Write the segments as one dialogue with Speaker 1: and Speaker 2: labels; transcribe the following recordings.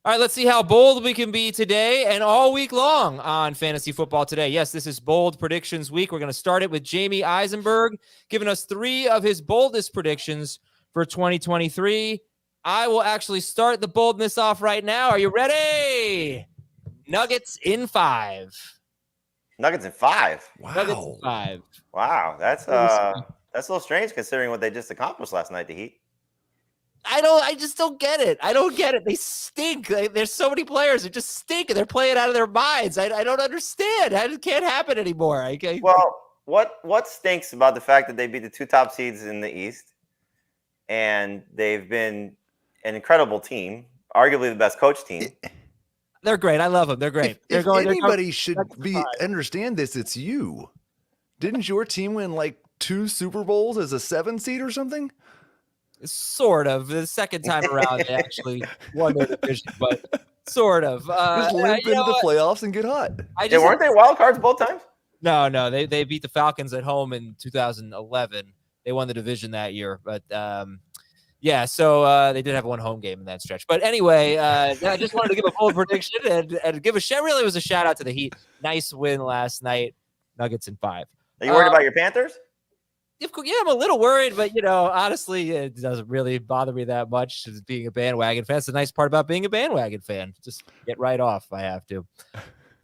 Speaker 1: All right, let's see how bold we can be today and all week long on Fantasy Football Today. Yes, this is Bold Predictions Week. We're going to start it with Jamey Eisenberg giving us 3 of his boldest predictions for 2023. I will actually start the boldness off right now. Are you ready? Nuggets in 5.
Speaker 2: Nuggets in 5.
Speaker 3: Wow.
Speaker 1: Nuggets in 5.
Speaker 2: Wow, that's a little strange considering what they just accomplished last night, the Heat.
Speaker 1: I just don't get it. I don't get it. They stink. There's so many players that just stink and they're playing out of their minds. I don't understand. It can't happen anymore.
Speaker 2: Well, what stinks about the fact that they beat the 2 top seeds in the East and they've been an incredible team, arguably the best coach team.
Speaker 1: They're great. I love them. They're great.
Speaker 3: If anybody should understand this, it's you. Didn't your team win like 2 Super Bowls as a 7 seed or something?
Speaker 1: Sort of. The second time around, they actually won their division, but sort of.
Speaker 3: Just limp into the playoffs and get hot.
Speaker 2: Weren't they wild cards both times?
Speaker 1: No. They beat the Falcons at home in 2011. They won the division that year, but yeah. So they did have one home game in that stretch. But anyway, I just wanted to give a bold prediction and give a shout. Really, it was a shout out to the Heat. Nice win last night. Nuggets in 5.
Speaker 2: Are you worried about your Panthers?
Speaker 1: Yeah, I'm a little worried, but honestly, it doesn't really bother me that much as being a bandwagon fan. It's the nice part about being a bandwagon fan. Just get right off. I have to.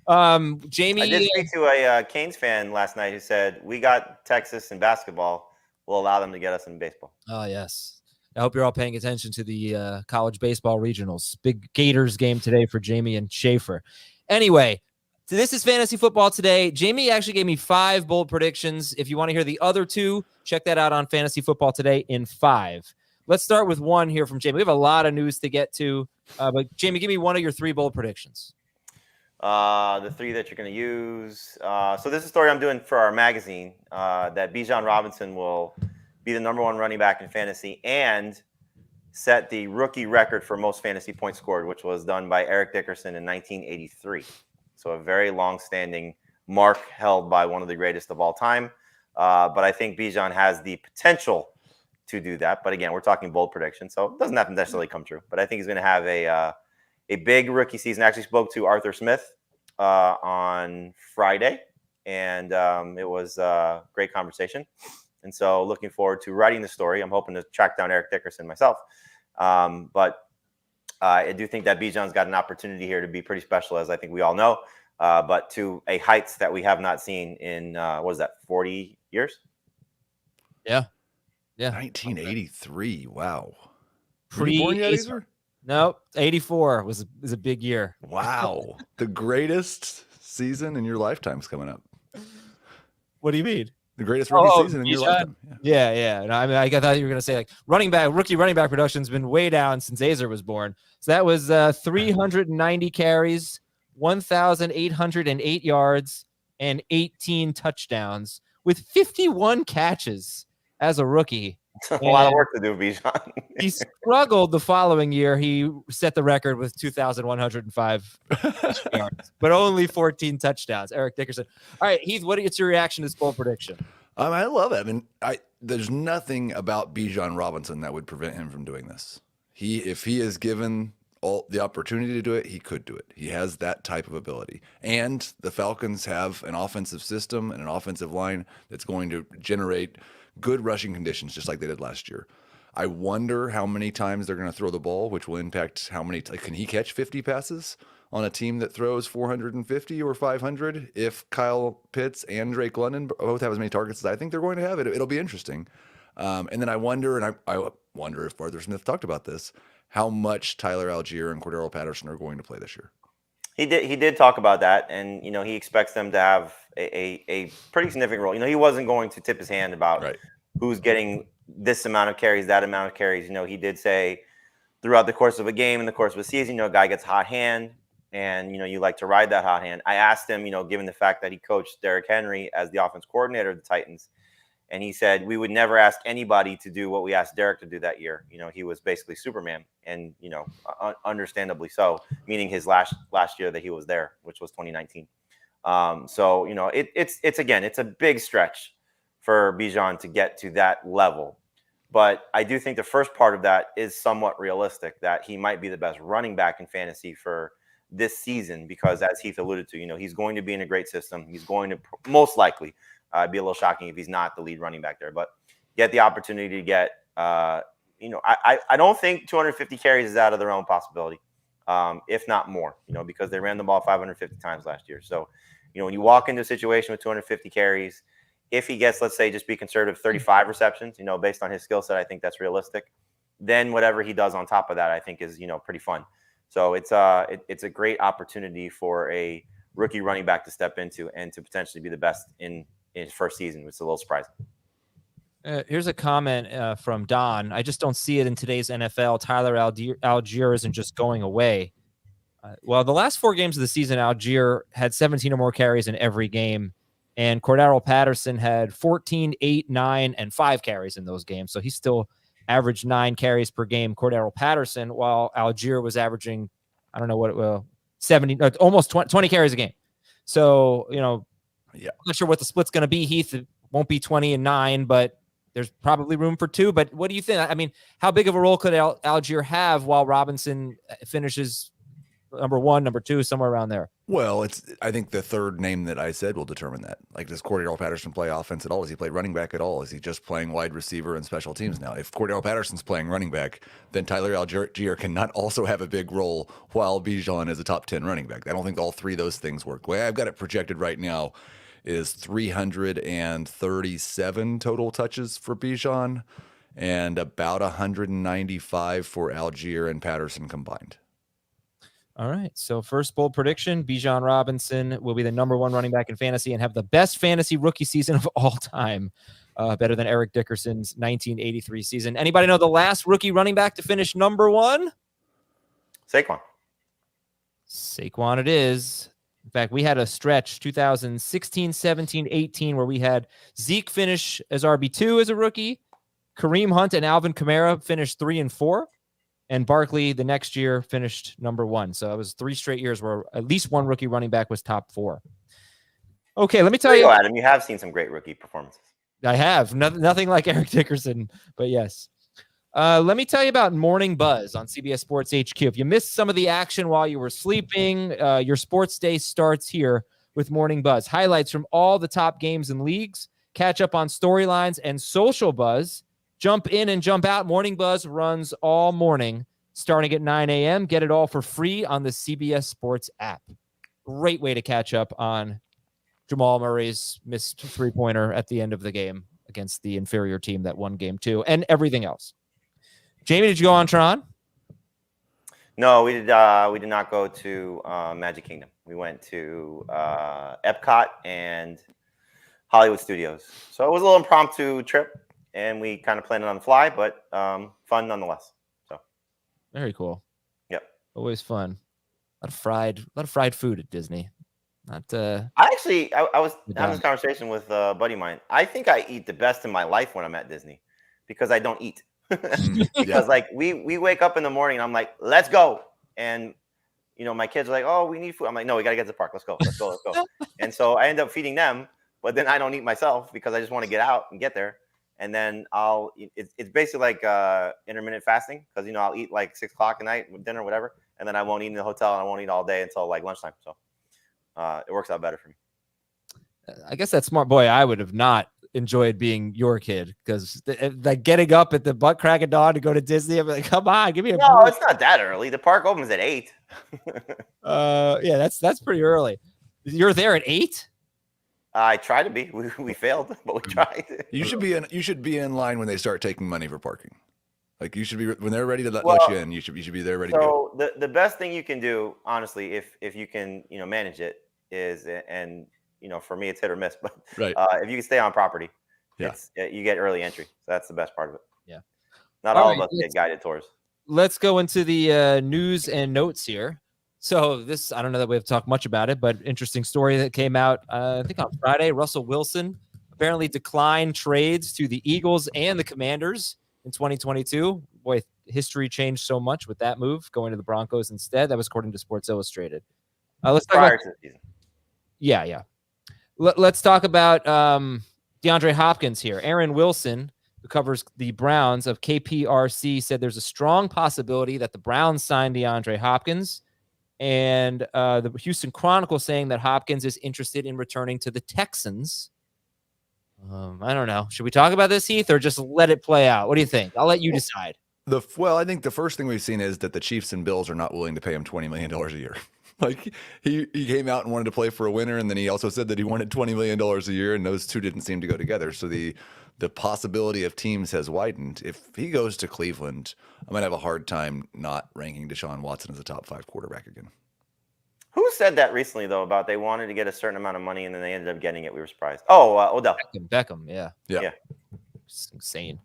Speaker 1: Jamey,
Speaker 2: I did speak to a Canes fan last night who said, "We got Texas in basketball. We'll allow them to get us in baseball."
Speaker 1: Oh yes. I hope you're all paying attention to the college baseball regionals. Big Gators game today for Jamey and Schaefer. Anyway. So this is Fantasy Football Today. Jamey actually gave me 5 bold predictions. If you want to hear the other 2, check that out on Fantasy Football Today in 5. Let's start with 1 here from Jamey. We have a lot of news to get to, but Jamey, give me 1 of your 3 bold predictions.
Speaker 2: The 3 that you're going to use. So this is a story I'm doing for our magazine that Bijan Robinson will be the number 1 running back in fantasy and set the rookie record for most fantasy points scored, which was done by Eric Dickerson in 1983. So a very long-standing mark held by one of the greatest of all time. But I think Bijan has the potential to do that. But again, we're talking bold prediction, so it doesn't have to necessarily come true. But I think he's going to have a big rookie season. I actually spoke to Arthur Smith on Friday, and it was a great conversation. And so looking forward to writing the story. I'm hoping to track down Eric Dickerson myself. But I do think that Bijan's got an opportunity here to be pretty special, as I think we all know, but to a heights that we have not seen in, 40 years?
Speaker 1: Yeah.
Speaker 3: 1983. Wow.
Speaker 1: No, 84 was a big year.
Speaker 3: Wow. The greatest season in your lifetime's coming up.
Speaker 1: What do you mean?
Speaker 3: The greatest rookie season in your lifetime.
Speaker 1: Yeah. No, I mean, I thought you were going to say like rookie running back production's been way down since Azer was born. So that was 390 carries, 1,808 yards, and 18 touchdowns with 51 catches as a rookie.
Speaker 2: A lot of work to do, Bijan.
Speaker 1: He struggled the following year. He set the record with 2,105 yards, but only 14 touchdowns. Eric Dickerson. All right, Heath, what's your reaction to this bold prediction?
Speaker 3: I love it. I mean, there's nothing about Bijan Robinson that would prevent him from doing this. If he is given all the opportunity to do it, he could do it. He has that type of ability. And the Falcons have an offensive system and an offensive line that's going to generate good rushing conditions, just like they did last year. I wonder how many times they're going to throw the ball, which will impact how many. Can he catch 50 passes on a team that throws 450 or 500? If Kyle Pitts and Drake London both have as many targets as I think they're going to have, it'll be interesting. And then I wonder if Arthur Smith talked about this, how much Tyler Algier and Cordero Patterson are going to play this year.
Speaker 2: He did talk about that, and he expects them to have a pretty significant role. He wasn't going to tip his hand about who's getting this amount of carries, that amount of carries. He did say throughout the course of a game, in the course of a season, a guy gets a hot hand, and you like to ride that hot hand. I asked him, given the fact that he coached Derrick Henry as the offense coordinator of the Titans, and he said we would never ask anybody to do what we asked Derrick to do that year. He was basically Superman, and understandably so, meaning his last year that he was there, which was 2019. So it's a big stretch for Bijan to get to that level. But I do think the first part of that is somewhat realistic, that he might be the best running back in fantasy for this season, because as Heath alluded to, he's going to be in a great system. He's going to most likely be a little shocking if he's not the lead running back there, but get the opportunity to get, I don't think 250 carries is out of the realm of possibility, if not more, because they ran the ball 550 times last year. So, when you walk into a situation with 250 carries, if he gets, let's say, just be conservative, 35 receptions, based on his skill set, I think that's realistic. Then whatever he does on top of that, I think is, pretty fun. So it's a great opportunity for a rookie running back to step into and to potentially be the best in his first season, which is a little surprising.
Speaker 1: Here's a comment from Don. I just don't see it in today's NFL. Tyler Algier isn't just going away. Well, the last 4 games of the season, Algier had 17 or more carries in every game. And Cordero Patterson had 14, 8, 9, and 5 carries in those games. So he still averaged 9 carries per game, Cordero Patterson, while Algier was averaging, I don't know what, 70, almost 20 carries a game. So, I'm not sure what the split's going to be, Heath. It won't be 20 and 9, but there's probably room for 2. But what do you think? I mean, how big of a role could Algier have while Robinson finishes number 1, number 2, somewhere around there?
Speaker 3: Well, I think the third name that I said will determine that. Like, does Cordero Patterson play offense at all? Does he play running back at all? Is he just playing wide receiver and special teams now? If Cordero Patterson's playing running back, then Tyler Algier cannot also have a big role while Bijan is a top 10 running back. I don't think all 3 of those things work. The way I've got it projected right now is 337 total touches for Bijan and about 195 for Algier and Patterson combined.
Speaker 1: All right. So first bold prediction, Bijan Robinson will be the number 1 running back in fantasy and have the best fantasy rookie season of all time. Better than Eric Dickerson's 1983 season. Anybody know the last rookie running back to finish number 1? Saquon it is. In fact, we had a stretch 2016, 17, 18 where we had Zeke finish as RB2 as a rookie. Kareem Hunt and Alvin Kamara finished 3 and 4. And Barkley the next year finished number 1. So it was 3 straight years where at least one rookie running back was top 4. Okay, let me tell you,
Speaker 2: Adam, you have seen some great rookie performances.
Speaker 1: I have. Nothing like Eric Dickerson, but yes. Let me tell you about Morning Buzz on CBS Sports HQ. If you missed some of the action while you were sleeping, your sports day starts here with Morning Buzz. Highlights from all the top games and leagues, catch up on storylines and social buzz. Jump in and jump out. Morning Buzz runs all morning, starting at 9 a.m. Get it all for free on the CBS Sports app. Great way to catch up on Jamal Murray's missed 3-pointer at the end of the game against the inferior team that won game 2 and everything else. Jamey, did you go on Tron?
Speaker 2: No, we did not go to Magic Kingdom. We went to Epcot and Hollywood Studios. So it was a little impromptu trip. And we kind of planned it on the fly, but fun nonetheless. So
Speaker 1: very cool.
Speaker 2: Yep.
Speaker 1: Always fun. A lot of fried food at Disney. I
Speaker 2: was having this conversation with a buddy of mine. I think I eat the best in my life when I'm at Disney because I don't eat. Because like we wake up in the morning and I'm like, let's go. And my kids are like, oh, we need food. I'm like, no, we gotta get to the park. Let's go. And so I end up feeding them, but then I don't eat myself because I just want to get out and get there. And then it's basically like intermittent fasting because, I'll eat like 6 o'clock at night with dinner, whatever. And then I won't eat in the hotel and I won't eat all day until like lunchtime. So it works out better for me.
Speaker 1: I guess that's smart. Boy, I would have not enjoyed being your kid because like getting up at the butt crack of dawn to go to Disney. I'm like, come on, give me a break.
Speaker 2: No, it's not that early. The park opens at 8.
Speaker 1: Yeah, that's pretty early. You're there at 8?
Speaker 2: I tried to be. We failed, but we tried.
Speaker 3: You should be in line when they start taking money for parking. Like you should be when they're ready to let you in. You should be there ready to go.
Speaker 2: So the best thing you can do, honestly, if you can manage it, is and for me it's hit or miss, but
Speaker 3: right.
Speaker 2: If you can stay on property,
Speaker 3: you
Speaker 2: get early entry. So that's the best part of it.
Speaker 1: Yeah.
Speaker 2: Not all of us get guided tours.
Speaker 1: Let's go into the news and notes here. So this, I don't know that we have to talk much about it, but interesting story that came out, I think on Friday. Russell Wilson apparently declined trades to the Eagles and the Commanders in 2022. Boy, history changed so much with that move, going to the Broncos instead. That was according to Sports Illustrated. Let's talk
Speaker 2: prior
Speaker 1: about,
Speaker 2: to the season.
Speaker 1: Yeah. Let's talk about DeAndre Hopkins here. Aaron Wilson who covers the Browns of KPRC, said there's a strong possibility that the Browns sign DeAndre Hopkins. And the Houston Chronicle saying that Hopkins is interested in returning to the Texans. I don't know. Should we talk about this, Heath, or just let it play out? What do you think? I'll let you decide.
Speaker 3: Well, I think the first thing we've seen is that the Chiefs and Bills are not willing to pay him $20 million a year. Like he came out and wanted to play for a winner, and then he also said that he wanted $20 million a year, and those two didn't seem to go together. So the possibility of teams has widened. If he goes to Cleveland, I might have a hard time not ranking Deshaun Watson as a top 5 quarterback again.
Speaker 2: Who said that recently, though, about they wanted to get a certain amount of money and then they ended up getting it? We were surprised. Oh, Odell.
Speaker 1: Beckham, yeah.
Speaker 3: Yeah.
Speaker 1: It's insane.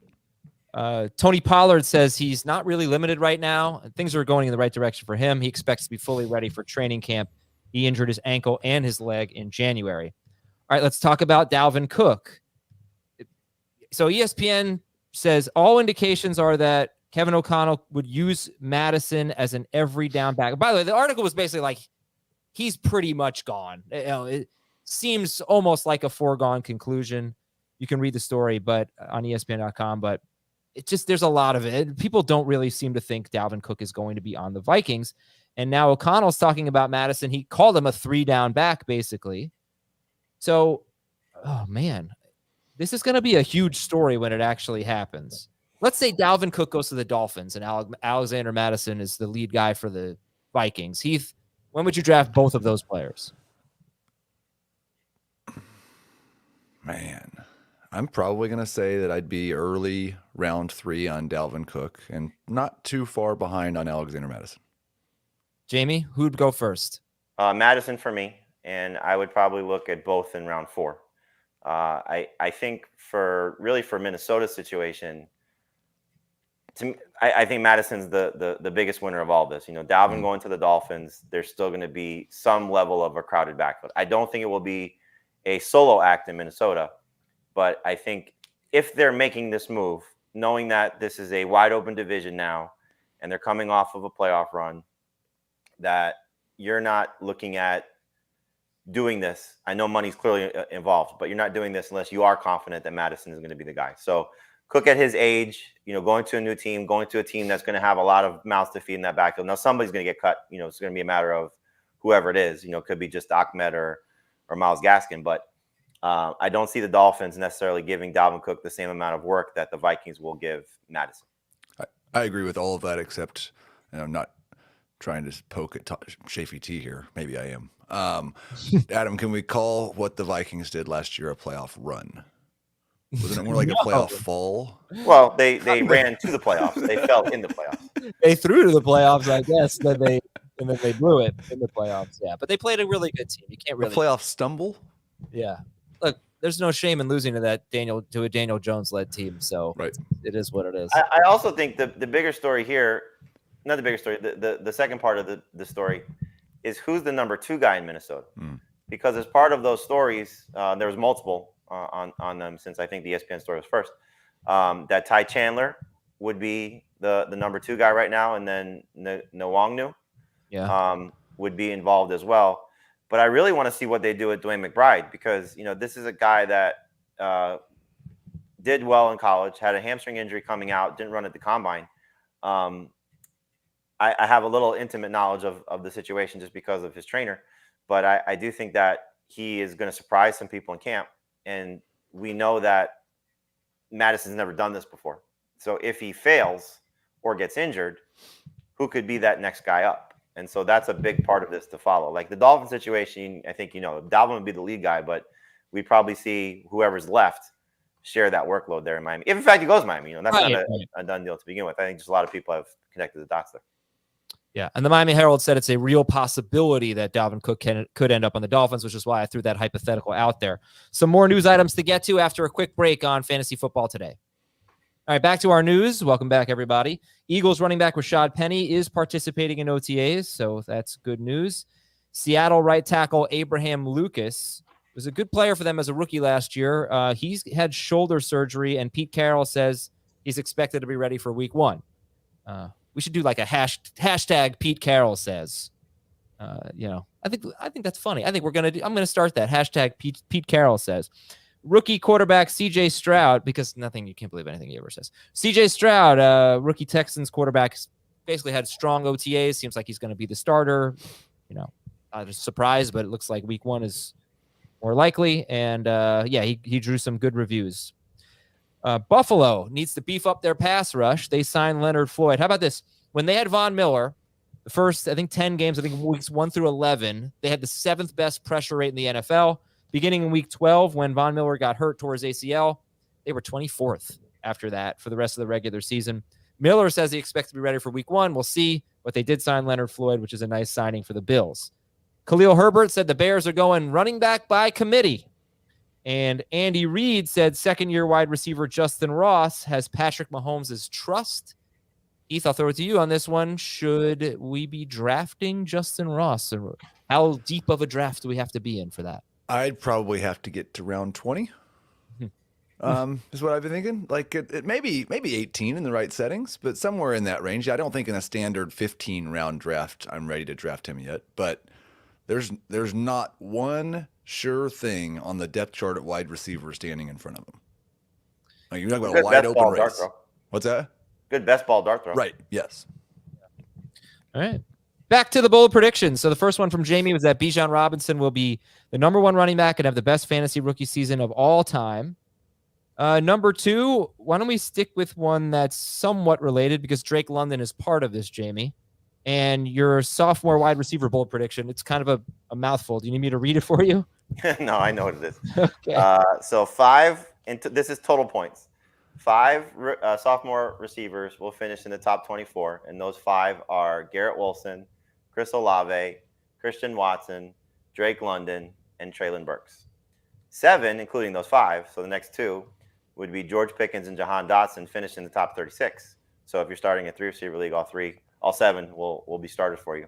Speaker 1: Tony Pollard says he's not really limited right now. Things are going in the right direction for him. He expects to be fully ready for training camp. He injured his ankle and his leg in January. All right, let's talk about Dalvin Cook. So ESPN says all indications are that Kevin O'Connell would use Madison as an every down back. By the way, the article was basically like, he's pretty much gone. It seems almost like a foregone conclusion. You can read the story, but on ESPN.com, but it just, there's a lot of it. People don't really seem to think Dalvin Cook is going to be on the Vikings. And now O'Connell's talking about Madison. He called him a 3-down back, basically. So, oh man, this is going to be a huge story when it actually happens. Let's say Dalvin Cook goes to the Dolphins and Alexander Madison is the lead guy for the Vikings. Heath, when would you draft both of those players?
Speaker 3: Man, I'm probably going to say that I'd be early round 3 on Dalvin Cook and not too far behind on Alexander Madison.
Speaker 1: Jamey, who'd go first?
Speaker 2: Madison for me, and I would probably look at both in round 4. I think for Minnesota's situation, I think Madison's the biggest winner of all this. You know, Dalvin going to the Dolphins, there's still going to be some level of a crowded backfield. I don't think it will be a solo act in Minnesota, but I think if they're making this move, knowing that this is a wide open division now, and they're coming off of a playoff run, that you're not looking at doing this. I know money's clearly involved, but you're not doing this unless you are confident that Madison is going to be the guy. So Cook at his age, you know, going to a new team, going to a team that's going to have a lot of mouths to feed in that backfield. Now somebody's going to get cut. You know, it's going to be a matter of whoever it is. You know, it could be just Ahmed or Myles Gaskin, but I don't see the Dolphins necessarily giving Dalvin Cook the same amount of work that the Vikings will give Madison.
Speaker 3: I agree with all of that, except, and I'm not trying to poke at Chafee T here. Maybe I am. Adam, can we call what the Vikings did last year a playoff run? Wasn't it more like a playoff fall?
Speaker 2: Well, they ran to the playoffs. They fell in the playoffs.
Speaker 1: They threw to the playoffs, I guess. Then they blew it in the playoffs. Yeah, but they played a really good team. You can't really
Speaker 3: a playoff stumble.
Speaker 1: Yeah, look, there's no shame in losing to a Daniel Jones led team. So
Speaker 3: right,
Speaker 1: it is what it is.
Speaker 2: I also think the bigger story here, not the bigger story, the second part of the story is who's the number 2 guy in Minnesota. Because as part of those stories, there was multiple on them since I think the ESPN story was first. That Ty Chandler would be the number 2 guy right now, and then Nwangwu would be involved as well. But I really want to see what they do with Dwayne McBride, because, you know, this is a guy that did well in college, had a hamstring injury coming out, didn't run at the combine. I have a little intimate knowledge of the situation just because of his trainer, but I do think that he is going to surprise some people in camp. And we know that Madison's never done this before. So if he fails or gets injured, who could be that next guy up? And so that's a big part of this to follow. Like the Dolphin situation, I think, you know, Dalvin would be the lead guy, but we'd probably see whoever's left share that workload there in Miami. If in fact he goes to Miami, you know, that's not a done deal to begin with. I think just a lot of people have connected the dots there.
Speaker 1: Yeah, and the Miami Herald said it's a real possibility that Dalvin Cook could end up on the Dolphins, which is why I threw that hypothetical out there. Some more news items to get to after a quick break on Fantasy Football Today. All right, back to our news. Welcome back, everybody. Eagles running back Rashad Penny is participating in OTAs, so that's good news. Seattle right tackle Abraham Lucas was a good player for them as a rookie last year. He's had shoulder surgery, and Pete Carroll says he's expected to be ready for week 1. We should do like a hashtag Pete Carroll says. You know, I think that's funny. I think I'm going to start that hashtag Pete Carroll says. Rookie quarterback CJ Stroud, because you can't believe anything he ever says. CJ Stroud, rookie Texans quarterback, basically had strong OTAs. Seems like he's going to be the starter. Not a surprise, but it looks like week 1 is more likely. And he drew some good reviews. Buffalo needs to beef up their pass rush. They signed Leonard Floyd. How about this? When they had Von Miller, the first, 10 games, weeks 1 through 11, they had the 7th best pressure rate in the NFL. Beginning in week 12, when Von Miller got hurt towards ACL, they were 24th after that for the rest of the regular season. Miller says he expects to be ready for week 1. We'll see. But they did sign Leonard Floyd, which is a nice signing for the Bills. Khalil Herbert said the Bears are going running back by committee. And Andy Reid said second-year wide receiver Justin Ross has Patrick Mahomes' trust. Heath, I'll throw it to you on this one. Should we be drafting Justin Ross? Or how deep of a draft do we have to be in for that?
Speaker 3: I'd probably have to get to round 20. Is what I've been thinking. Like it maybe 18 in the right settings, but somewhere in that range. I don't think in a standard 15-round draft I'm ready to draft him yet. But there's not one sure thing on the depth chart at wide receiver standing in front of him. Like you're talking about a wide open race. What's that?
Speaker 2: Good best ball dart throw.
Speaker 3: Right. Yes.
Speaker 1: All right. Back to the bold predictions. So the first one from Jamey was that Bijan Robinson will be the number 1 running back and have the best fantasy rookie season of all time. Number 2, why don't we stick with one that's somewhat related because Drake London is part of this, Jamey. And your sophomore wide receiver bold prediction, it's kind of a mouthful. Do you need me to read it for you?
Speaker 2: No, I know what it is.
Speaker 1: Okay.
Speaker 2: So 5, this is total points. 5 sophomore receivers will finish in the top 24, and those 5 are Garrett Wilson, Chris Olave, Christian Watson, Drake London, and Treylon Burks. 7, including those 5, so the next 2, would be George Pickens and Jahan Dotson finish in the top 36. So if you're starting a 3-receiver league, all 7 will be starters for you.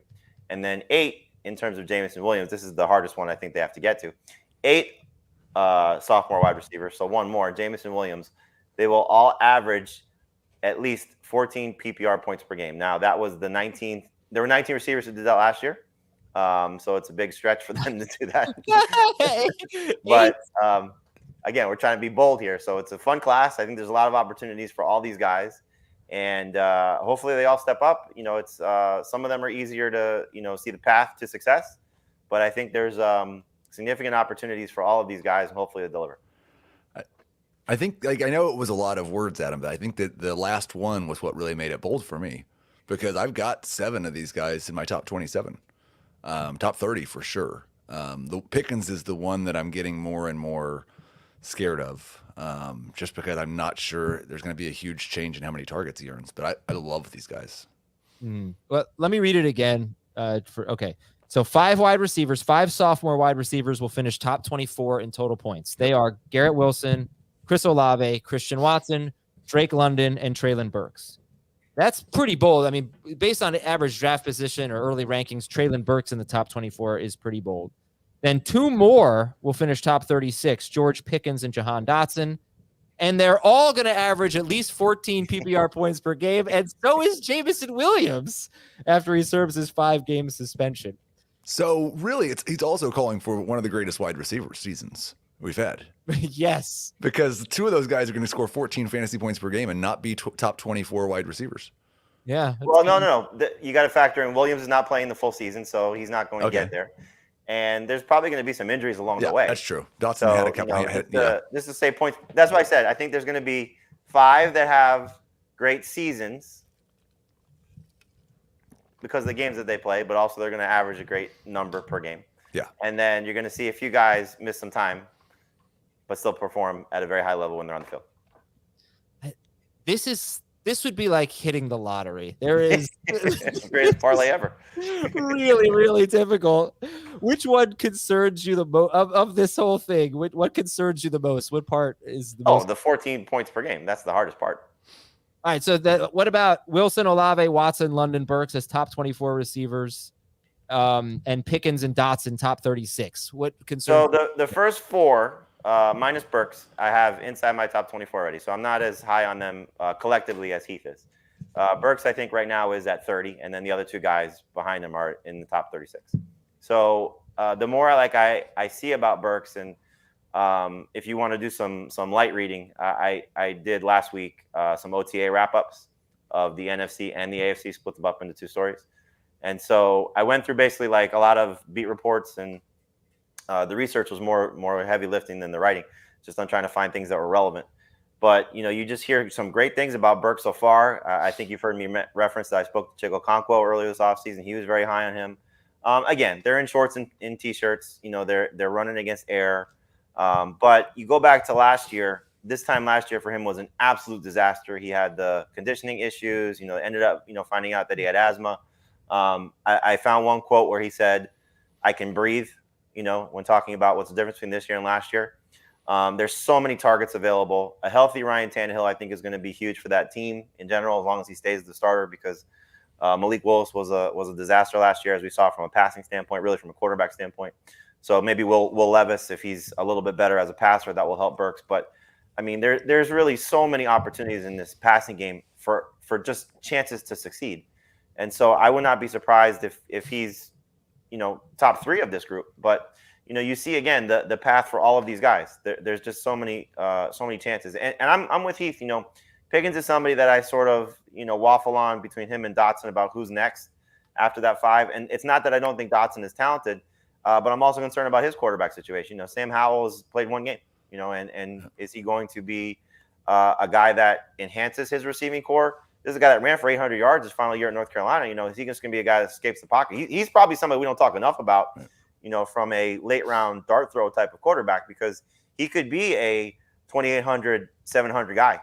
Speaker 2: And then 8, in terms of Jameson Williams, this is the hardest one I think they have to get to. 8 sophomore wide receivers, so 1 more, Jameson Williams. They will all average at least 14 PPR points per game. Now, that was the 19th. There were 19 receivers who did that last year. So it's a big stretch for them to do that. But again, we're trying to be bold here. So it's a fun class. I think there's a lot of opportunities for all these guys. And hopefully they all step up. It's some of them are easier to, see the path to success. But I think there's significant opportunities for all of these guys, and hopefully they deliver.
Speaker 3: I think, I know it was a lot of words, Adam, but I think that the last one was what really made it bold for me because I've got 7 of these guys in my top 27, top 30 for sure. The Pickens is the one that I'm getting more and more scared of, just because I'm not sure there's going to be a huge change in how many targets he earns. But I love these guys.
Speaker 1: Well, let me read it again. So 5 wide receivers, 5 sophomore wide receivers will finish top 24 in total points. They are Garrett Wilson, Chris Olave, Christian Watson, Drake London, and Treylon Burks. That's pretty bold. I mean, based on the average draft position or early rankings, Treylon Burks in the top 24 is pretty bold. Then 2 more will finish top 36, George Pickens and Jahan Dotson. And they're all going to average at least 14 PPR points per game. And so is Jameson Williams after he serves his 5-game suspension.
Speaker 3: So really, he's also calling for one of the greatest wide receiver seasons we've had.
Speaker 1: Yes.
Speaker 3: Because 2 of those guys are going to score 14 fantasy points per game and not be top 24 wide receivers.
Speaker 2: Yeah. Well, no. You got to factor in Williams is not playing the full season, so he's not going to get there. And there's probably going to be some injuries along the way.
Speaker 3: That's true. Dotson had a couple.
Speaker 2: Just to say points. That's why I said I think there's going to be 5 that have great seasons because of the games that they play, but also they're going to average a great number per game.
Speaker 3: Yeah.
Speaker 2: And then you're going to see a few guys miss some time, but still perform at a very high level when they're on the field.
Speaker 1: This would be like hitting the lottery. There is
Speaker 2: greatest parlay ever.
Speaker 1: Really, really difficult. Which one concerns you the most of this whole thing? What concerns you the most? What part is the most?
Speaker 2: The 14 points per game. That's the hardest part.
Speaker 1: All right. So what about Wilson, Olave, Watson, London, Burks as top 24 receivers, and Pickens and Dotson top 36? What concerns?
Speaker 2: So the first 4. Minus Burks, I have inside my top 24 already. So I'm not as high on them collectively as Heath is. Burks, I think, right now is at 30, and then the other 2 guys behind him are in the top 36. So the more I see about Burks and If you want to do some light reading, I did last week some OTA wrap-ups of the NFC and the AFC, split them up into two stories. And so I went through basically like a lot of beat reports, and the research was more heavy lifting than the writing, just on trying to find things that were relevant. But, you just hear some great things about Burke so far. I think you've heard me reference that I spoke to Chico Conquo earlier this offseason. He was very high on him. Again, they're in shorts and in T-shirts. They're running against air. But you go back to last year. This time last year for him was an absolute disaster. He had the conditioning issues. Ended up finding out that he had asthma. I found one quote where he said, "I can breathe." When talking about what's the difference between this year and last year. There's so many targets available. A healthy Ryan Tannehill, I think, is going to be huge for that team in general, as long as he stays the starter, because Malik Willis was a disaster last year, as we saw from a passing standpoint, really from a quarterback standpoint. So maybe Will Levis, if he's a little bit better as a passer, that will help Burks. But I mean, there's really so many opportunities in this passing game for just chances to succeed. And so I would not be surprised if he's top three of this group. But you see again the path for all of these guys. There's just so many chances. And I'm with Heath. Pickens is somebody that I sort of waffle on between him and Dotson about who's next after that 5. And it's not that I don't think Dotson is talented, but I'm also concerned about his quarterback situation. Sam Howell has played one game. And is he going to be a guy that enhances his receiving core? This is a guy that ran for 800 yards his final year at North Carolina. Is he just going to be a guy that escapes the pocket? He's probably somebody we don't talk enough about, from a late round dart throw type of quarterback, because he could be a 2,800, 700 guy,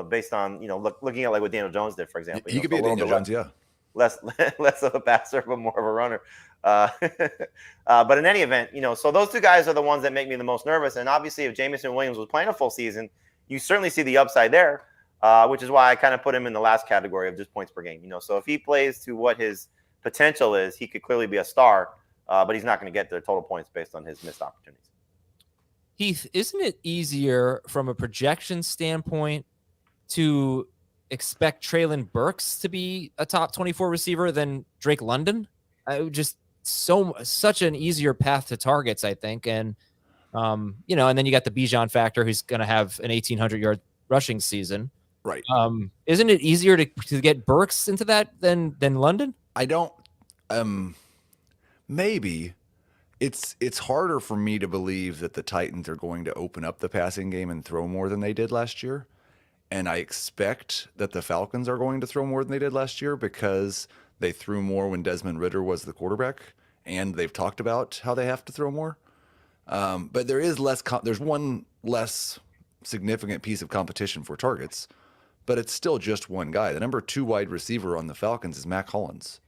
Speaker 2: based on, looking at like what Daniel Jones did, for example.
Speaker 3: He could be a Daniel Jones, yeah.
Speaker 2: Less of a passer, but more of a runner. But in any event, so those two guys are the ones that make me the most nervous. And obviously, if Jameson Williams was playing a full season, you certainly see the upside there. Which is why I kind of put him in the last category of just points per game. So if he plays to what his potential is, he could clearly be a star, but he's not going to get the total points based on his missed opportunities.
Speaker 1: Heath, isn't it easier from a projection standpoint to expect Treylon Burks to be a top 24 receiver than Drake London? Just such an easier path to targets, I think. And, and then you got the Bijan factor, who's going to have an 1,800-yard rushing season.
Speaker 3: Right.
Speaker 1: Isn't it easier to get Burks into that than London?
Speaker 3: I don't. Maybe it's harder for me to believe that the Titans are going to open up the passing game and throw more than they did last year. And I expect that the Falcons are going to throw more than they did last year, because they threw more when Desmond Ridder was the quarterback, and they've talked about how they have to throw more. But there is there's one less significant piece of competition for targets, but it's still just one guy. The number 2 wide receiver on the Falcons is Mac Hollins.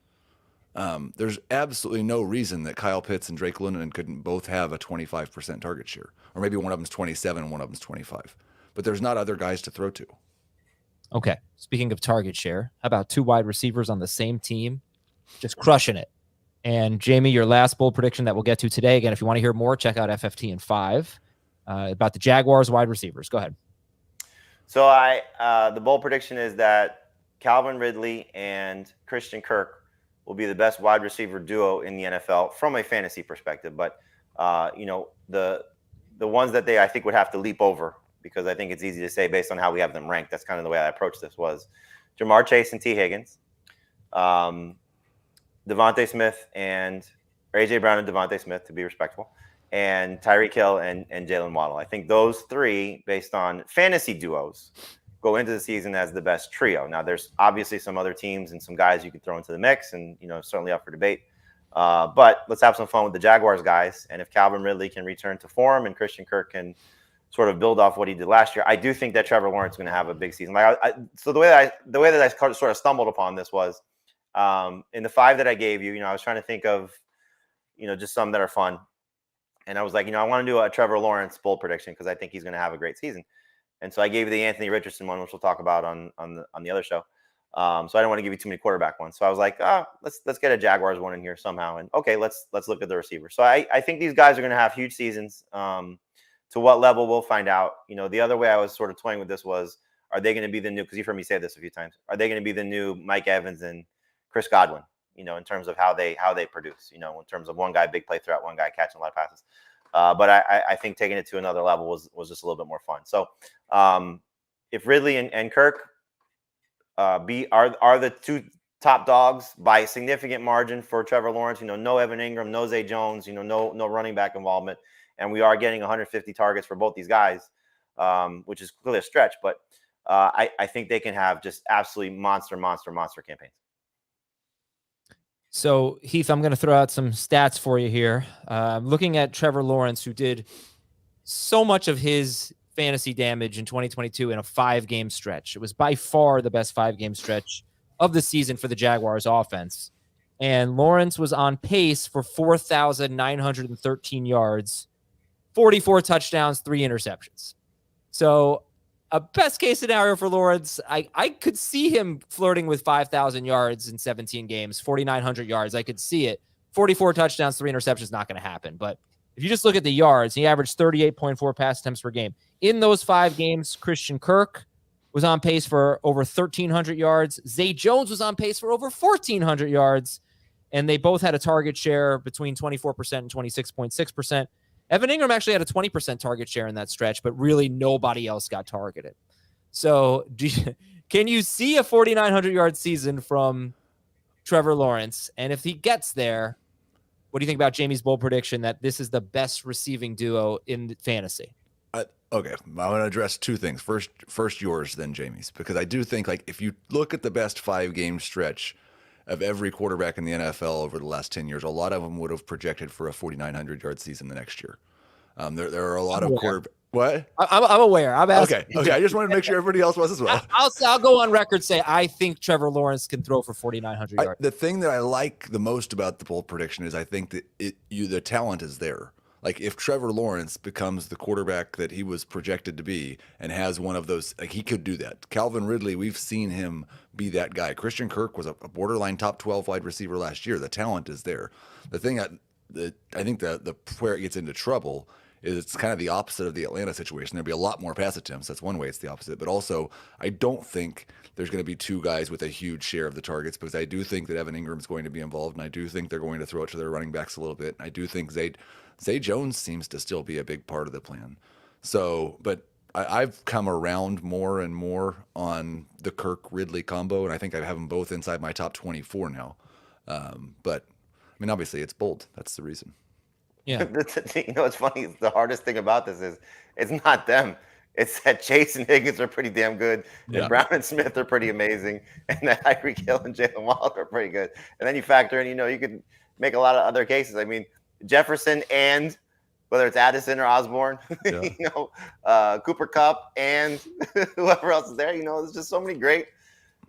Speaker 3: There's absolutely no reason that Kyle Pitts and Drake London couldn't both have a 25% target share, or maybe one of them's 27 and one of them's 25. But there's not other guys to throw to.
Speaker 1: Okay. Speaking of target share, how about 2 wide receivers on the same team just crushing it? And Jamey, your last bold prediction that we'll get to today. Again, if you want to hear more, check out FFT and 5 about the Jaguars wide receivers. Go ahead.
Speaker 2: So the bold prediction is that Calvin Ridley and Christian Kirk will be the best wide receiver duo in the NFL from a fantasy perspective. But the ones that I think would have to leap over, because I think it's easy to say based on how we have them ranked. That's kind of the way I approached this, was Jamar Chase and T. Higgins, Devontae Smith or A.J. Brown and Devontae Smith, to be respectful, and Tyreek Hill and Jalen Waddle. I think those 3, based on fantasy duos, go into the season as the best trio. Now, there's obviously some other teams and some guys you could throw into the mix, and certainly up for debate. But let's have some fun with the Jaguars guys. And if Calvin Ridley can return to form and Christian Kirk can sort of build off what he did last year, I do think that Trevor Lawrence is going to have a big season. So the way that I sort of stumbled upon this was in the 5 that I gave you. I was trying to think of just some that are fun, and I was like, I want to do a Trevor Lawrence bold prediction because I think he's going to have a great season. And so I gave you the Anthony Richardson one, which we'll talk about on the other show. So I don't want to give you too many quarterback ones. So I was like, let's get a Jaguars one in here somehow. And okay, let's look at the receiver. So I think these guys are going to have huge seasons. To what level, we'll find out. The other way I was sort of toying with this was, are they going to be the new, because you've heard me say this a few times, are they going to be the new Mike Evans and Chris Godwin, in terms of how they produce, in terms of one guy, big play threat, one guy catching a lot of passes. But I think taking it to another level was just a little bit more fun. So if Ridley and Kirk are the two top dogs by a significant margin for Trevor Lawrence, no Evan Ingram, no Zay Jones, no running back involvement, and we are getting 150 targets for both these guys, which is clearly a stretch, but I think they can have just absolutely monster campaigns.
Speaker 1: So, Heath, I'm going to throw out some stats for you here. Looking at Trevor Lawrence, who did so much of his fantasy damage in 2022 in a 5-game stretch. It was by far the best 5-game stretch of the season for the Jaguars offense. And Lawrence was on pace for 4,913 yards, 44 touchdowns, 3 interceptions. So a best case scenario for Lawrence, I could see him flirting with 5,000 yards in 17 games, 4,900 yards. I could see it. 44 touchdowns, 3 interceptions, not going to happen. But if you just look at the yards, he averaged 38.4 pass attempts per game. In those 5 games, Christian Kirk was on pace for over 1,300 yards. Zay Jones was on pace for over 1,400 yards. And they both had a target share between 24% and 26.6%. Evan Ingram actually had a 20% target share in that stretch, but really nobody else got targeted. So can you see a 4,900-yard season from Trevor Lawrence? And if he gets there, what do you think about Jamey's bold prediction that this is the best receiving duo in fantasy?
Speaker 3: Okay, I'm going to address 2 things. First yours, then Jamey's, because I do think, like, if you look at the best 5-game stretch of every quarterback in the NFL over the last 10 years, a lot of them would have projected for a 4,900-yard season the next year. There are a lot of quarterbacks. What?
Speaker 1: I'm aware. I'm asking.
Speaker 3: Okay. I just wanted to make sure everybody else was as well.
Speaker 1: I'll go on record say I think Trevor Lawrence can throw for 4,900 yards.
Speaker 3: The thing that I like the most about the bold prediction is I think that the talent is there. Like, if Trevor Lawrence becomes the quarterback that he was projected to be and has one of those, like, he could do that. Calvin Ridley, we've seen him be that guy. Christian Kirk was a borderline top 12 wide receiver last year. The talent is there. The thing I think the where it gets into trouble is it's kind of the opposite of the Atlanta situation. There'll be a lot more pass attempts. That's one way it's the opposite. But also, I don't think there's going to be 2 guys with a huge share of the targets, because I do think that Evan Ingram's going to be involved, and I do think they're going to throw it to their running backs a little bit. And I do think Zay Jones seems to still be a big part of the plan. So, but I've come around more and more on the Kirk-Ridley combo, and I think I have them both inside my top 24 now. But, I mean, obviously it's bold. That's the reason.
Speaker 2: Yeah. It's funny. The hardest thing about this is it's not them. It's that Chase and Higgins are pretty damn good. Yeah. And Brown and Smith are pretty amazing. And that Tyreek Hill and Jalen Waddle are pretty good. And then you factor in, you could make a lot of other cases. I mean, Jefferson and whether it's Addison or Osborne, yeah. Cooper Kupp and whoever else is there, there's just so many great,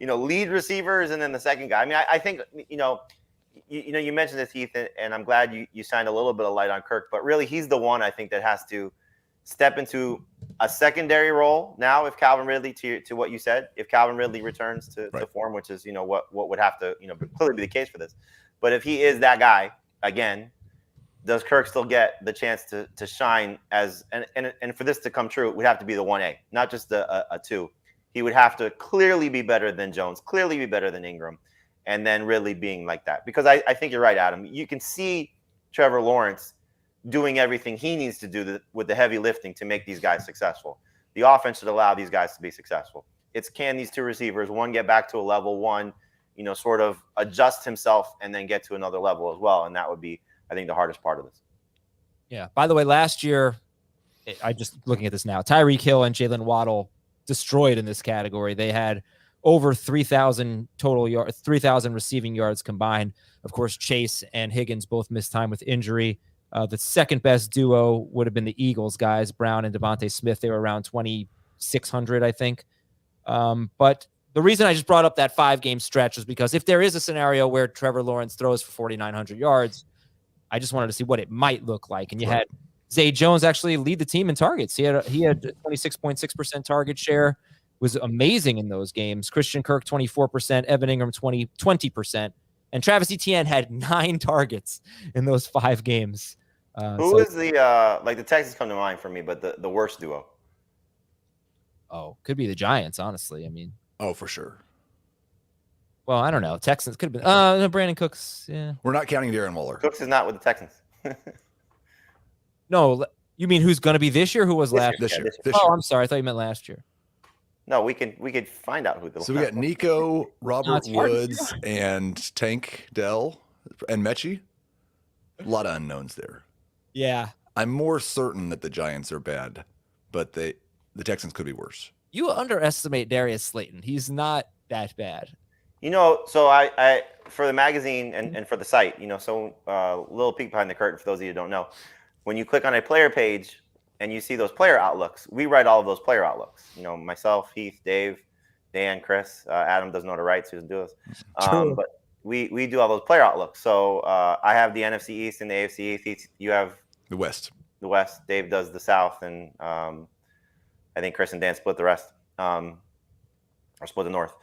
Speaker 2: lead receivers. And then the second guy. I mean, I think, you mentioned this, Heath, and I'm glad you shined a little bit of light on Kirk, but really he's the one I think that has to step into a secondary role now. If Calvin Ridley, to what you said, if Calvin Ridley returns to form, which is what would have to clearly be the case for this, but if he is that guy again, does Kirk still get the chance to shine as and for this to come true, it would have to be the 1A, not just a 2. He would have to clearly be better than Jones, clearly be better than Ingram. And then really being like that. Because I think you're right, Adam. You can see Trevor Lawrence doing everything he needs to do with the heavy lifting to make these guys successful. The offense should allow these guys to be successful. It's can these 2 receivers, one get back to a level, one, sort of adjust himself and then get to another level as well. And that would be, I think, the hardest part of this.
Speaker 1: Yeah. By the way, last year, I just looking at this now, Tyreek Hill and Jalen Waddle destroyed in this category. They had over 3,000 total yards, 3,000 receiving yards combined. Of course, Chase and Higgins both missed time with injury. The second best duo would have been the Eagles guys, Brown and Devontae Smith. They were around 2,600, I think. But the reason I just brought up that 5-game stretch is because if there is a scenario where Trevor Lawrence throws for 4,900 yards, I just wanted to see what it might look like. And you had Zay Jones actually lead the team in targets. He had 26.6% target share. Was amazing in those games. Christian Kirk, 24%, Evan Ingram, 20%, and Travis Etienne had 9 targets in those 5 games.
Speaker 2: Who is the the Texans come to mind for me, but the worst duo?
Speaker 1: Oh, could be the Giants, honestly. I mean,
Speaker 3: for sure.
Speaker 1: Well, I don't know. Texans could have been. Brandon Cooks. Yeah,
Speaker 3: we're not counting Darren Waller.
Speaker 2: Cooks is not with the Texans.
Speaker 1: No, you mean who's going to be this year? Who was last?
Speaker 3: This year.
Speaker 1: Oh, I'm sorry. I thought you meant last year.
Speaker 2: No, we could find out who the.
Speaker 3: So we got Nico, Robert
Speaker 1: it's hard to
Speaker 3: Woods, and Tank Dell, and Mechie. A lot of unknowns there.
Speaker 1: Yeah.
Speaker 3: I'm more certain that the Giants are bad, but the Texans could be worse.
Speaker 1: You underestimate Darius Slayton. He's not that bad.
Speaker 2: So I for the magazine and for the site, so little peek behind the curtain for those of you who don't know. When you click on a player page and you see those player outlooks, we write all of those player outlooks. Myself, Heath, Dave, Dan, Chris, Adam doesn't know how to write, so he doesn't do this. But we do all those player outlooks. So I have the NFC East and the AFC East. You have
Speaker 3: the West.
Speaker 2: The West. Dave does the South, and I think Chris and Dan split the rest, or split the North.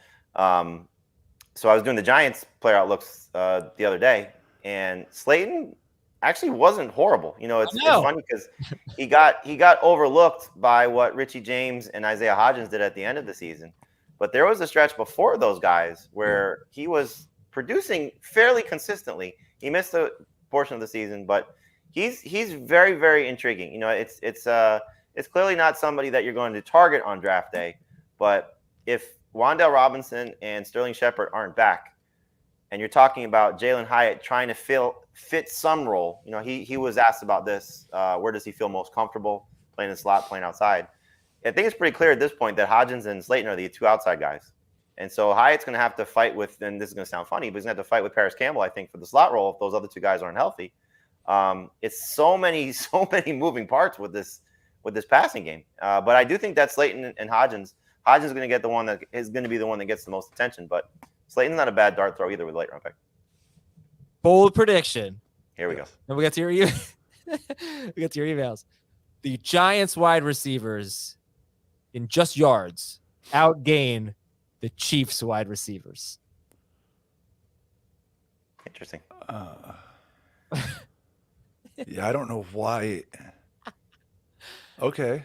Speaker 2: So I was doing the Giants player outlooks the other day, and Slayton actually wasn't horrible. It's funny because he got overlooked by what Richie James and Isaiah Hodgins did at the end of the season. But there was a stretch before those guys where he was producing fairly consistently. He missed a portion of the season, but he's very, very intriguing. It's clearly not somebody that you're going to target on draft day, but if Wan'Dale Robinson and Sterling Shepard aren't back, and you're talking about Jalen Hyatt trying to fit some role, he was asked about this. Where does he feel most comfortable, playing in the slot, playing outside? I think it's pretty clear at this point that Hodgins and Slayton are the two outside guys. And so Hyatt's going to have to fight with, and this is going to sound funny, but he's going to have to fight with Paris Campbell, I think, for the slot role if those other two guys aren't healthy. It's so many moving parts with this passing game. But I do think that Slayton and Hodgins is going to get the one that is going to be the one that gets the most attention. But Slayton's not a bad dart throw either with a late round pick.
Speaker 1: Bold prediction.
Speaker 2: Here we go.
Speaker 1: And we got to your emails. The Giants wide receivers in just yards outgain the Chiefs wide receivers.
Speaker 2: Interesting.
Speaker 3: Yeah, I don't know why. Okay.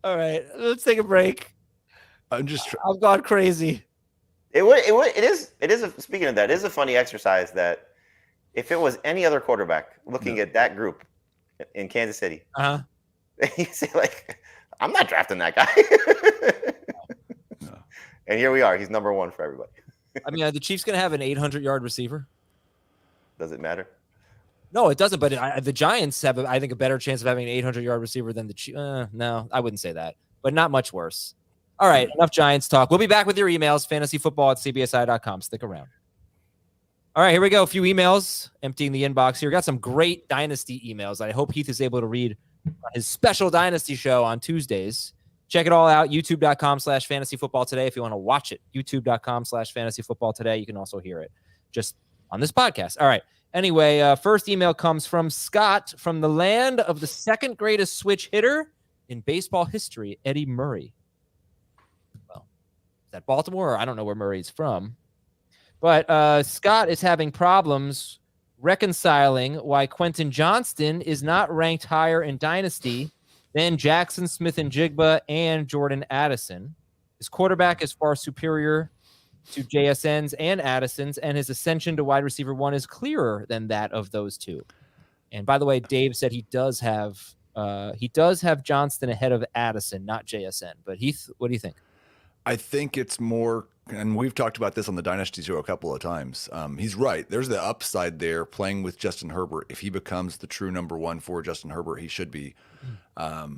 Speaker 1: All right, let's take a break.
Speaker 3: I've
Speaker 1: gone crazy.
Speaker 2: It is speaking of that, it is a funny exercise that if it was any other quarterback looking at that group in Kansas City, you say I'm not drafting that guy.
Speaker 3: No.
Speaker 2: And here we are. He's number one for everybody.
Speaker 1: I mean, are the Chiefs going to have an 800-yard receiver?
Speaker 2: Does it matter?
Speaker 1: No, it doesn't. But the Giants have, I think, a better chance of having an 800-yard receiver than the Chiefs. No, I wouldn't say that, but not much worse. All right, enough Giants talk. We'll be back with your emails, fantasyfootball@cbsi.com. Stick around. All right, here we go. A few emails, emptying the inbox here. We got some great Dynasty emails that I hope Heath is able to read on his special Dynasty show on Tuesdays. Check it all out, youtube.com/fantasyfootball today. If you want to watch it, youtube.com/fantasyfootball today. You can also hear it just on this podcast. All right. Anyway, first email comes from Scott from the land of the second greatest switch hitter in baseball history, Eddie Murray. Well, is that Baltimore? Or I don't know where Murray's from. But Scott is having problems reconciling why Quentin Johnston is not ranked higher in Dynasty than Jackson Smith-Njigba and Jordan Addison. His quarterback is far superior to JSN's and Addison's, and his ascension to wide receiver one is clearer than that of those two. And by the way, Dave said he does have Johnston ahead of Addison, not JSN. But Heath, what do you think?
Speaker 3: I think it's more, and we've talked about this on the Dynasty show a couple of times. He's right. There's the upside there playing with Justin Herbert. If he becomes the true number one for Justin Herbert, he should be.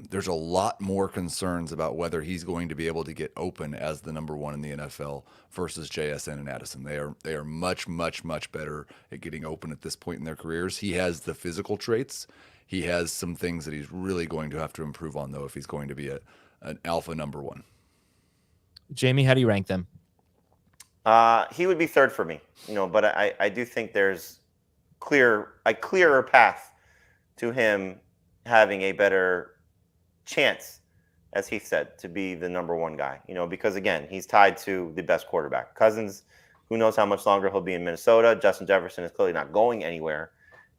Speaker 3: There's a lot more concerns about whether he's going to be able to get open as the number one in the NFL versus JSN and Addison. They are much, much, much better at getting open at this point in their careers. He has the physical traits. He has some things that he's really going to have to improve on, though, if he's going to be an alpha number one.
Speaker 1: Jamey, how do you rank them?
Speaker 2: He would be third for me, but I do think there's a clearer path to him having a better chance, as Heath said, to be the number one guy, because again, he's tied to the best quarterback. Cousins, who knows how much longer he'll be in Minnesota. Justin Jefferson is clearly not going anywhere.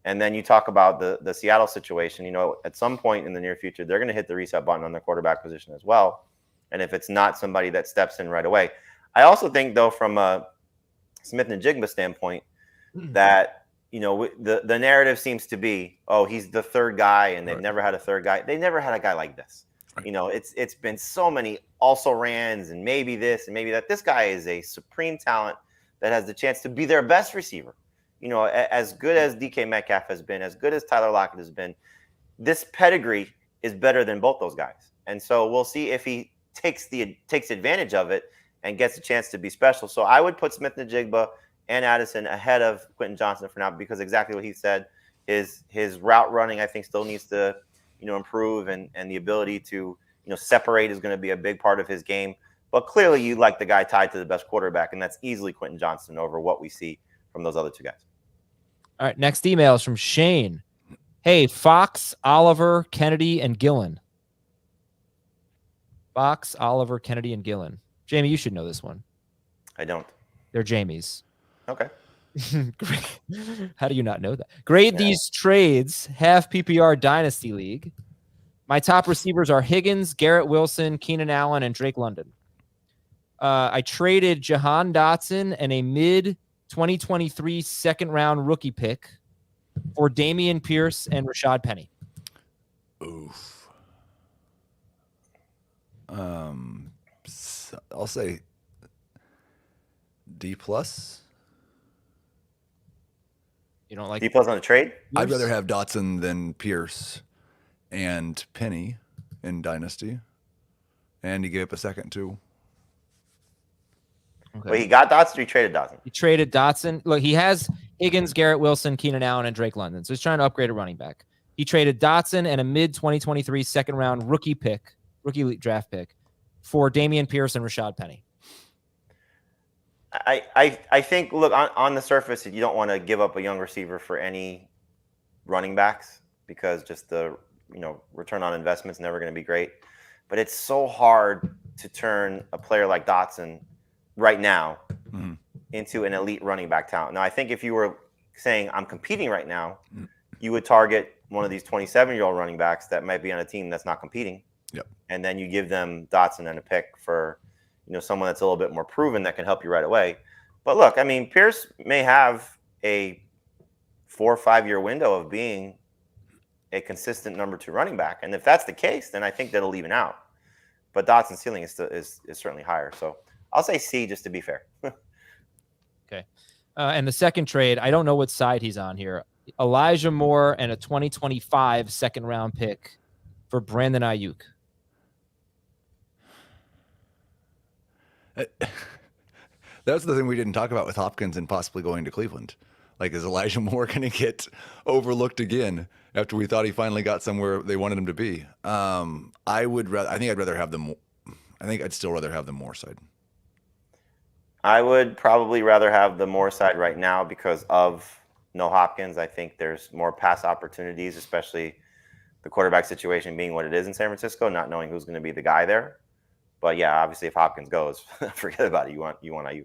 Speaker 2: And then you talk about the Seattle situation, at some point in the near future, they're going to hit the reset button on their quarterback position as well. And if it's not somebody that steps in right away. I also think, though, from a Smith-Njigba standpoint, that the narrative seems to be, oh, he's the third guy, and they've never had a third guy. They never had a guy like this. Right. It's been so many also-rans and maybe this and maybe that. This guy is a supreme talent that has the chance to be their best receiver. As good as DK Metcalf has been, as good as Tyler Lockett has been, this pedigree is better than both those guys. And so we'll see if he takes advantage of it and gets a chance to be special. So I would put Smith-Njigba and Addison ahead of Quentin Johnson for now, because exactly what he said is his route running, I think, still needs to, improve, and the ability to, separate is going to be a big part of his game. But clearly you like the guy tied to the best quarterback, and that's easily Quentin Johnson over what we see from those other two guys.
Speaker 1: All right, next email is from Shane. Hey, Fox, Oliver, Kennedy, and Gillen. Fox, Oliver, Kennedy, and Gillen. Jamey, you should know this one.
Speaker 2: I don't.
Speaker 1: They're Jamey's.
Speaker 2: Okay.
Speaker 1: How do you not know that? Grade these trades, half PPR Dynasty League. My top receivers are Higgins, Garrett Wilson, Keenan Allen, and Drake London. I traded Jahan Dotson and a mid-2023 second-round rookie pick for Dameon Pierce and Rashad Penny.
Speaker 3: Oof. I'll say D+.
Speaker 1: You don't like
Speaker 2: D+ on a trade?
Speaker 3: I'd rather have Dotson than Pierce and Penny in Dynasty. And he gave up a second, too.
Speaker 2: Okay. Wait, he got Dotson or he traded Dotson?
Speaker 1: He traded Dotson. Look, he has Higgins, Garrett Wilson, Keenan Allen, and Drake London. So he's trying to upgrade a running back. He traded Dotson and a mid-2023 second-round rookie draft pick for Dameon Pierce and Rashad Penny.
Speaker 2: I think, look, on the surface, you don't want to give up a young receiver for any running backs, because just the return on investment is never going to be great. But it's so hard to turn a player like Dotson right now into an elite running back talent. Now, I think if you were saying I'm competing right now, you would target one of these 27-year-old running backs that might be on a team that's not competing.
Speaker 3: Yep. And
Speaker 2: then you give them Dotson and a pick for someone that's a little bit more proven that can help you right away. But look, I mean, Pierce may have a 4 or 5 year window of being a consistent number 2 running back. And if that's the case, then I think that'll even out. But Dotson's ceiling is certainly higher. So I'll say C just to be fair.
Speaker 1: Okay. And the second trade, I don't know what side he's on here. Elijah Moore and a 2025 second round pick for Brandon Ayuk.
Speaker 3: That's the thing we didn't talk about with Hopkins and possibly going to Cleveland. Like, is Elijah Moore going to get overlooked again after we thought he finally got somewhere they wanted him to be? I think I'd still rather have the Moore side.
Speaker 2: I would probably rather have the Moore side right now because of no Hopkins. I think there's more pass opportunities, especially the quarterback situation being what it is in San Francisco, not knowing who's going to be the guy there. But yeah, obviously, if Hopkins goes, forget about it. You want Ayuk.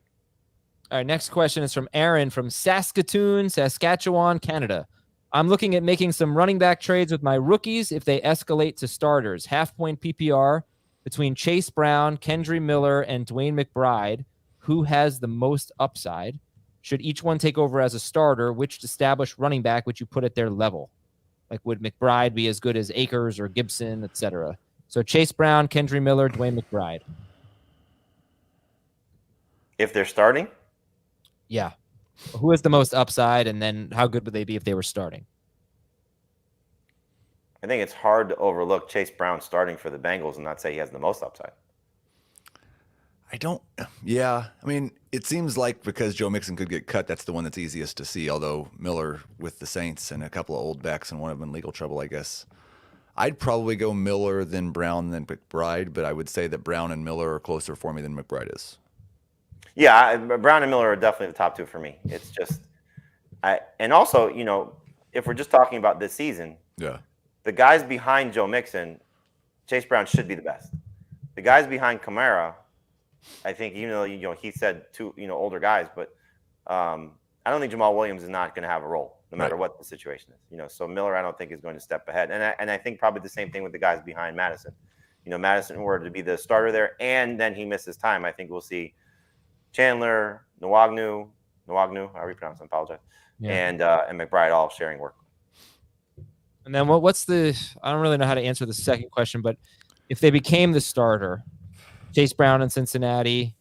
Speaker 1: All right, next question is from Aaron from Saskatoon, Saskatchewan, Canada. I'm looking at making some running back trades with my rookies if they escalate to starters. Half-point PPR between Chase Brown, Kendry Miller, and Dwayne McBride. Who has the most upside? Should each one take over as a starter? Which established running back would you put at their level? Like, would McBride be as good as Akers or Gibson, etc.? So Chase Brown, Kendry Miller, Dwayne McBride.
Speaker 2: If they're starting?
Speaker 1: Yeah. Who has the most upside, and then how good would they be if they were starting?
Speaker 2: I think it's hard to overlook Chase Brown starting for the Bengals and not say he has the most upside.
Speaker 3: Yeah. I mean, it seems like because Joe Mixon could get cut, that's the one that's easiest to see, although Miller with the Saints and a couple of old backs and one of them in legal trouble, I guess. I'd probably go Miller, then Brown, then McBride, but I would say that Brown and Miller are closer for me than McBride is.
Speaker 2: Yeah, Brown and Miller are definitely the top 2 for me. It's just, and also, if we're just talking about this season, the guys behind Joe Mixon, Chase Brown should be the best. The guys behind Kamara, I think, he said 2, older guys, but I don't think Jamal Williams is not going to have a role no matter what the situation is. So Miller, I don't think is going to step ahead, and I think probably the same thing with the guys behind Madison. Madison were to be the starter there, and then he misses time. I think we'll see Chandler, Nwagnu, however you pronounce it, I apologize. and McBride all sharing work.
Speaker 1: And then what's the? I don't really know how to answer the second question, but if they became the starter, Chase Brown in Cincinnati,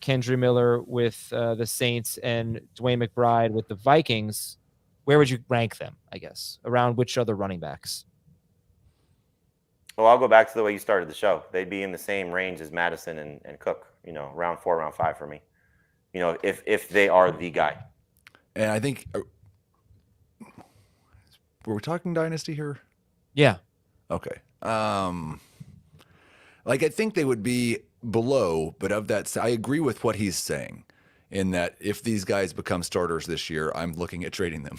Speaker 1: Kendre Miller with the Saints, and Dwayne McBride with the Vikings, where would you rank them? I guess around which other running backs?
Speaker 2: Well, I'll go back to the way you started the show. They'd be in the same range as Madison and Cook. Round 4, round 5 for me. If they are the guy.
Speaker 3: And I think, were we talking dynasty here?
Speaker 1: Yeah.
Speaker 3: Okay. I think they would be below, but of that, I agree with what he's saying in that if these guys become starters this year, I'm looking at trading them.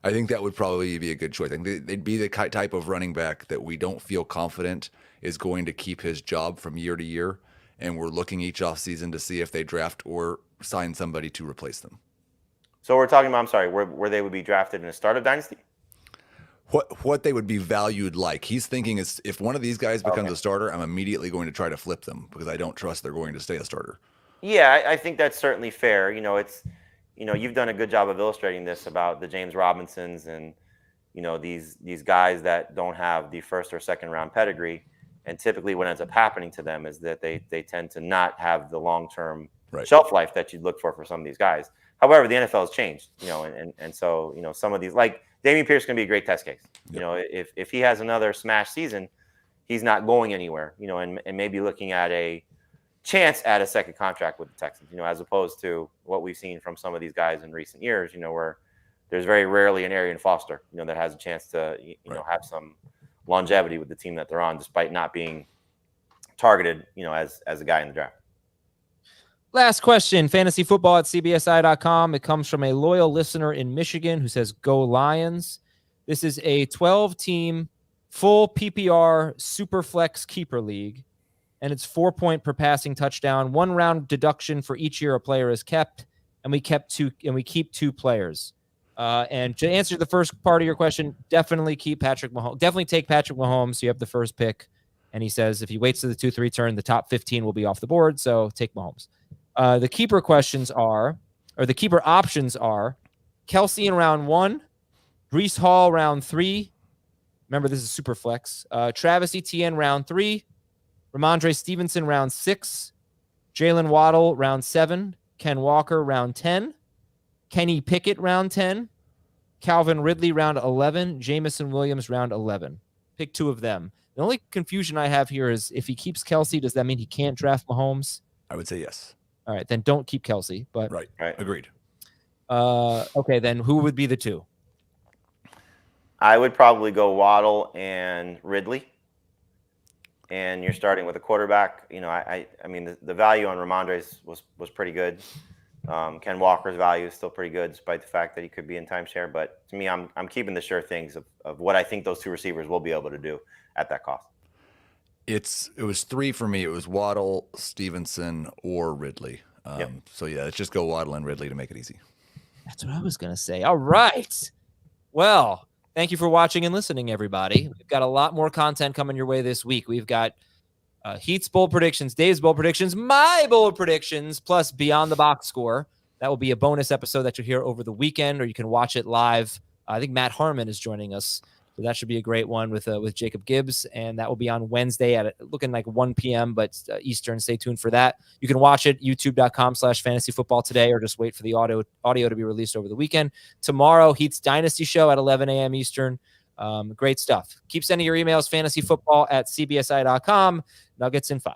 Speaker 3: I think that would probably be a good choice. I think they'd be the type of running back that we don't feel confident is going to keep his job from year to year, and we're looking each offseason to see if they draft or sign somebody to replace them.
Speaker 2: So we're talking about, I'm sorry, where they would be drafted in a startup dynasty?
Speaker 3: What they would be valued like. He's thinking is if one of these guys becomes a starter, I'm immediately going to try to flip them because I don't trust they're going to stay a starter.
Speaker 2: Yeah, I think that's certainly fair. You've done a good job of illustrating this about the James Robinsons and, these guys that don't have the first or second round pedigree. And typically what ends up happening to them is that they tend to not have the long-term shelf life that you'd look for some of these guys. However, the NFL has changed, and so, some of these, like Dameon Pierce, is going to be a great test case. If he has another smash season, he's not going anywhere, and maybe looking at a chance at a second contract with the Texans, as opposed to what we've seen from some of these guys in recent years, where there's very rarely an Arian Foster, that has a chance to, have some longevity with the team that they're on, despite not being targeted, as a guy in the draft.
Speaker 1: Last question, fantasyfootball@cbsi.com. It comes from a loyal listener in Michigan who says, "Go Lions." This is a 12-team full PPR Superflex keeper league, and it's 4 point per passing touchdown. 1 round deduction for each year a player is kept, and we keep 2 players. And to answer the first part of your question, definitely keep Patrick Mahomes. Definitely take Patrick Mahomes. So you have the first pick, and he says if he waits to the 2-3 turn, the top 15 will be off the board. So take Mahomes. The keeper options are Kelsey in round 1, Breece Hall round 3. Remember, this is super flex. Travis Etienne round 3, Ramondre Stevenson round 6, Jalen Waddle round 7, Ken Walker round 10, Kenny Pickett round 10, Calvin Ridley round 11, Jamison Williams round 11. Pick 2 of them. The only confusion I have here is if he keeps Kelsey, does that mean he can't draft Mahomes?
Speaker 3: I would say yes.
Speaker 1: All right, then don't keep Kelsey. But
Speaker 3: right. Agreed.
Speaker 1: Okay, then who would be the 2?
Speaker 2: I would probably go Waddle and Ridley. And you're starting with a quarterback. I mean, the value on Ramondre's was pretty good. Ken Walker's value is still pretty good, despite the fact that he could be in timeshare. But to me, I'm keeping the sure things of what I think those 2 receivers will be able to do at that cost.
Speaker 3: It was 3 for me. It was Waddle, Stevenson, or Ridley. So yeah, let's just go Waddle and Ridley to make it easy.
Speaker 1: That's what I was going to say. All right. Well, thank you for watching and listening, everybody. We've got a lot more content coming your way this week. We've got Heat's bold predictions, Dave's bold predictions, my bold predictions, plus Beyond the Box Score. That will be a bonus episode that you'll hear over the weekend, or you can watch it live. I think Matt Harmon is joining us. So that should be a great one with Jacob Gibbs, and that will be on Wednesday at looking like 1 p.m., but Eastern. Stay tuned for that. You can watch it, youtube.com/fantasyfootball today, or just wait for the audio to be released over the weekend. Tomorrow, Heat's Dynasty Show at 11 a.m. Eastern. Great stuff. Keep sending your emails, fantasyfootball@cbsi.com. Nuggets in 5.